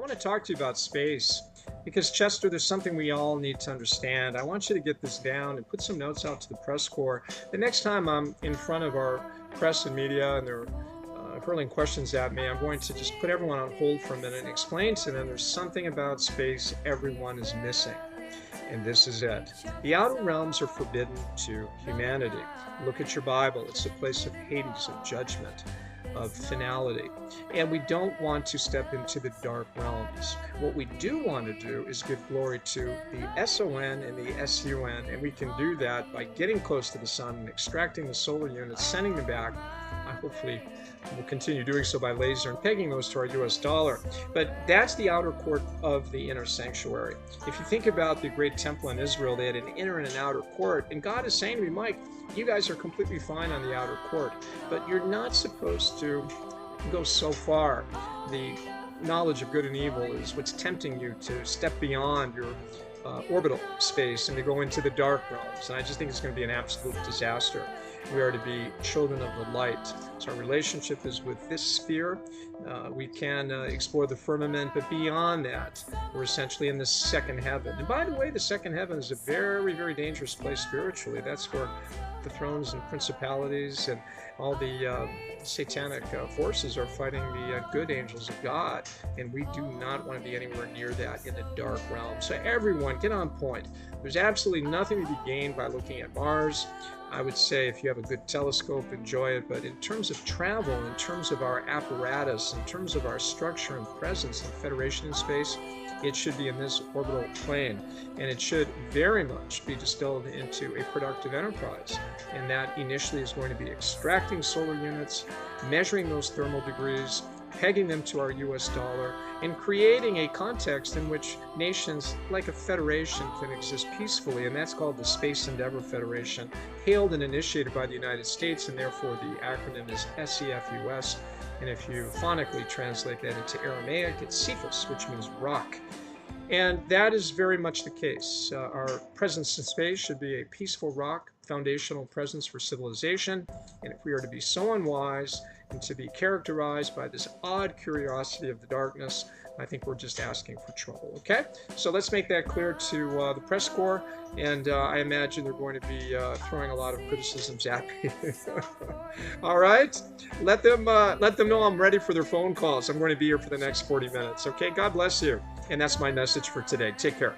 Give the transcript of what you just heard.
want to talk to you about space because, Chester, there's something we all need to understand. I want you to get this down and put some notes out to the press corps. The next time I'm in front of our press and media and they're hurling questions at me, I'm going to just put everyone on hold for a minute and explain to them there's something about space everyone is missing. And this is it. The outer realms are forbidden to humanity. Look at your Bible. It's a place of Hades, of judgment, of finality. And we don't want to step into the dark realms. What we do want to do is give glory to the SON and the SUN, and we can do that by getting close to the sun and extracting the solar units, sending them back. Hopefully we'll continue doing so by laser and pegging those to our US dollar. But that's the outer court of the inner sanctuary. If you think about the great temple in Israel, they had an inner and an outer court. And God is saying to me, Mike, you guys are completely fine on the outer court, but you're not supposed to go so far. The knowledge of good and evil is what's tempting you to step beyond your orbital space and to go into the dark realms. And I just think it's going to be an absolute disaster. We are to be children of the light. So our relationship is with this sphere. We can explore the firmament, but beyond that, we're essentially in the second heaven. And by the way, the second heaven is a very, very dangerous place spiritually. That's where the thrones and principalities and all the satanic forces are fighting the good angels of God, and we do not want to be anywhere near that in the dark realm. So everyone, get on point. There's absolutely nothing to be gained by looking at Mars. I would say if you have a good telescope, enjoy it, but in terms of travel, in terms of our apparatus, in terms of our structure and presence in Federation in space, it should be in this orbital plane, and it should very much be distilled into a productive enterprise. And that initially is going to be extracting solar units, measuring those thermal degrees, pegging them to our US dollar, and creating a context in which nations like a federation can exist peacefully, and that's called the Space Endeavor Federation, hailed and initiated by the United States, and therefore the acronym is SEFUS. And if you phonically translate that into Aramaic, it's Cephas, which means rock. And that is very much the case. Our presence in space should be a peaceful rock, foundational presence for civilization. And if we are to be so unwise and to be characterized by this odd curiosity of the darkness, I think we're just asking for trouble, okay? So let's make that clear to the press corps, and I imagine they're going to be throwing a lot of criticisms at me. All right? Let them know I'm ready for their phone calls. I'm going to be here for the next 40 minutes, okay? God bless you. And that's my message for today. Take care.